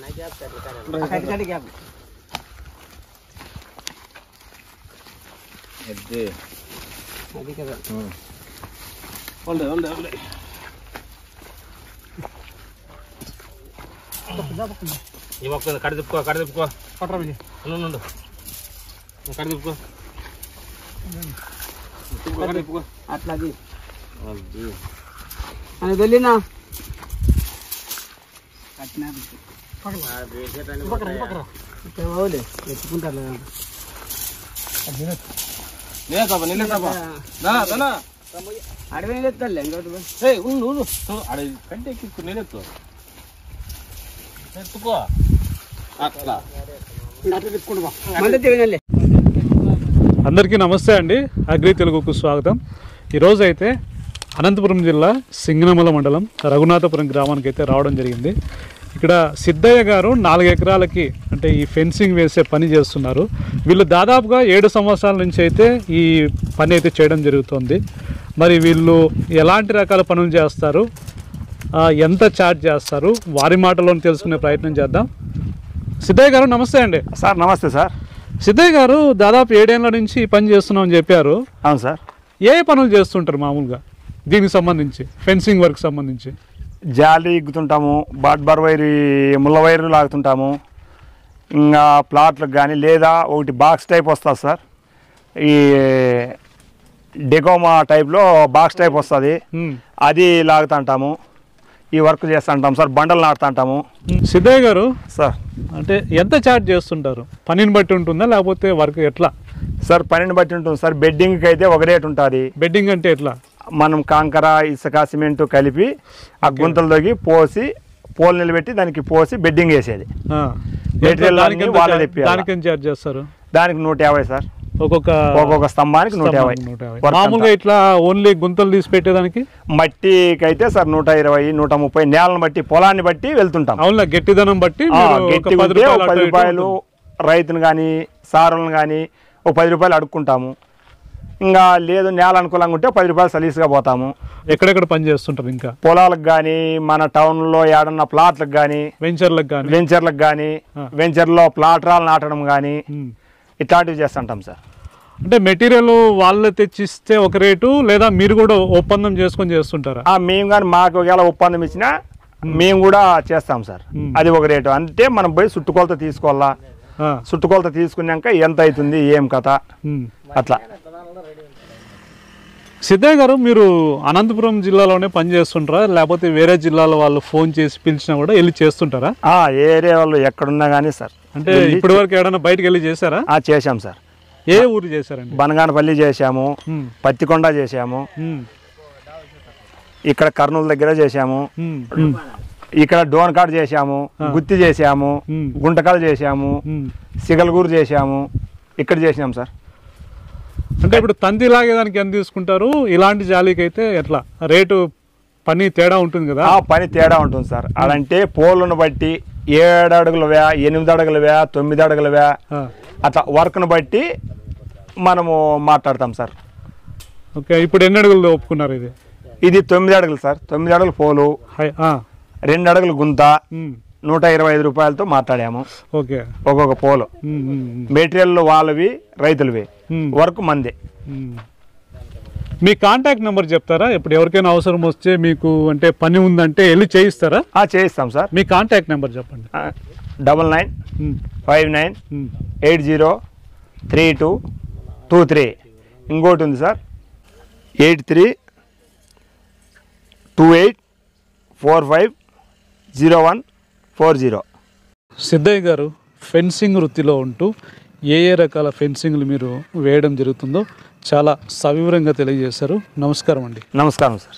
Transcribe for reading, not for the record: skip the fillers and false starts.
అది కదా ఈ మొక్క కడి తిప్పుకో పట్టరా కడి తిప్పుకో అట్లా అది వెళ్ళినా ఎత్తుకుంటారు అడవి ఎత్తాలే కంటే ఎక్కి నేనెత్తు ఎత్తుకో అట్లా అందరికీ నమస్తే అండి. అగ్రి తెలుగుకు స్వాగతం. ఈరోజు అయితే అనంతపురం జిల్లా సింగనమల మండలం రఘునాథపురం గ్రామానికి అయితే రావడం జరిగింది. ఇక్కడ సిద్ధయ్య గారు 4 ఎకరాలకి అంటే ఈ ఫెన్సింగ్ వేసే పని చేస్తున్నారు. వీళ్ళు దాదాపుగా 7 సంవత్సరాల నుంచి అయితే ఈ పని అయితే చేయడం జరుగుతుంది. మరి వీళ్ళు ఎలాంటి రకాల పనులు చేస్తారు, ఎంత ఛార్జ్ చేస్తారు, వారి మాటలోనే తెలుసుకునే ప్రయత్నం చేద్దాం. సిద్ధయ్య గారు నమస్తే అండి. సార్ నమస్తే సార్. సిద్ధయ్య గారు దాదాపు 7 ఏళ్ల నుంచి ఈ పని చేస్తున్నామని చెప్పారు. అవును సార్. ఏ పనులు చేస్తుంటారు మామూలుగా దీనికి సంబంధించి, ఫెన్సింగ్ వర్క్ సంబంధించి? జాలి ఇగ్గుతుంటాము, బాడ్బర్ వైర్ ముళ్ళ వైరు లాగుతుంటాము, ఇంకా ప్లాట్లకు కానీ లేదా ఒకటి బాక్స్ టైప్ వస్తుంది సార్. ఈ డెకోమా టైప్లో బాక్స్ టైప్ వస్తుంది, అది లాగుతుంటాము. ఈ వర్క్ చేస్తుంటాం సార్. బండలు నాటుతుంటాము. సిద్ధయ్య గారు సార్ అంటే ఎంత ఛార్జ్ చేస్తుంటారు? పనిని బట్టి ఉంటుందా లేకపోతే వర్క్ ఎట్లా? సార్ పనిని బట్టి ఉంటుంది సార్. బెడ్డింగ్కి అయితే ఒక రేట్ ఉంటుంది. బెడ్డింగ్ అంటే ఎట్లా? మనం కాంకర, ఇసుక, సిమెంట్ కలిపి ఆ గుంతలు తొగి పోసి పోల్ నిలబెట్టి దానికి పోసి బెడ్డింగ్ వేసేది. దానికి ఎంత ఛార్జ్ చేస్తారు? దానికి 150 సార్. ఒక్కొక్క స్తంభానికి 150. మామూలుగా ఇట్లా ఓన్లీ గుంతలు తీసి పెట్టేదానికి మట్టికి అయితే సార్ 120, 130. నేలను బట్టి పొలాన్ని బట్టి వెళ్తుంటాం. అవునా, గట్టిదనం బట్టి 10 రూపాయలు రైతును కానీ సారులను కానీ ఒక 10 రూపాయలు అడుక్కుంటాము. ఇంకా లేదు నేల అనుకూలంగా ఉంటే 10 రూపాయలు సలీసుగా పోతాము. ఎక్కడెక్కడ పని చేస్తుంటారు? ఇంకా పొలాలకు కానీ, మన టౌన్లో ఏడన్నా ప్లాట్లకు కానీ, వెంచర్లకు కానీ, వెంచర్లో ప్లాట్రాలు నాటడం కానీ ఇట్లాంటివి చేస్తుంటాం సార్. అంటే మెటీరియల్ వాళ్ళు తెచ్చిస్తే ఒక రేటు, లేదా మీరు కూడా ఒప్పందం చేసుకొని చేస్తుంటారా? మేము కానీ మాకు ఒకవేళ ఒప్పందం ఇచ్చినా మేము కూడా చేస్తాం సార్. అది ఒక రేటు. అంటే మనం పోయి చుట్టుకొలత తీసుకోవాలా, చుట్టుకొలత తీసుకున్నాక ఎంత అవుతుంది, ఏం కథ అట్లా. సిద్ధయ్య గారు మీరు అనంతపురం జిల్లాలోనే పని చేస్తుంటారా లేకపోతే వేరే జిల్లాలో వాళ్ళు ఫోన్ చేసి పిలిచినా కూడా వెళ్ళి చేస్తుంటారా? ఏరియా వాళ్ళు ఎక్కడున్నా కానీ సార్. అంటే ఇప్పటి వరకు ఏడన్నా బయటకు వెళ్ళి చేశారా? చేశాం సార్. ఏ ఊరు చేశారండి? బనగానపల్లి చేశాము, పత్తికొండ చేశాము, ఇక్కడ కర్నూలు దగ్గర చేశాము, ఇక్కడ డోన్కాడ్ చేశాము, గుత్తి చేశాము, గుంటకల్ చేశాము, సిగల్గూరు చేశాము, ఇక్కడ చేసినాం సార్. అంటే ఇప్పుడు తంతి లాగేదానికి ఎంత తీసుకుంటారు? ఇలాంటి జాలీకి అయితే ఎట్లా రేటు? పని తేడా ఉంటుంది కదా? పని తేడా ఉంటుంది సార్. అదంటే పోలును బట్టి 7 అడుగులవా, 8 అడుగులవా, 9 అడుగులవా, అట్లా వర్క్ను బట్టి మనము మాట్లాడతాం సార్. ఓకే, ఇప్పుడు ఎన్ని అడుగులు ఒప్పుకున్నారు? ఇది 9 అడుగులు సార్. 9 అడుగులు పోలు, 2 అడుగులు గుంత, 125 రూపాయలతో మాట్లాడాము. ఓకే, ఒక్కొక్క పోలు. మెటీరియల్ వాళ్ళవి, రైతులవి, వర్క్ మందే. మీ కాంటాక్ట్ నెంబర్ చెప్తారా? ఇప్పుడు ఎవరికైనా అవసరం వస్తే మీకు అంటే పని ఉందంటే వెళ్ళి చేయిస్తారా? చేయిస్తాం సార్. మీ కాంటాక్ట్ నెంబర్ చెప్పండి. 9959803223. ఇంకోటి ఉంది సార్, 8328450140. సిద్ధయ్య గారు ఫెన్సింగ్ వృత్తిలో ఉంటూ ఏ రకాల ఫెన్సింగ్లు మీరు వేయడం జరుగుతుందో చాలా సవివరంగా తెలియజేశారు. నమస్కారం అండి. నమస్కారం సార్.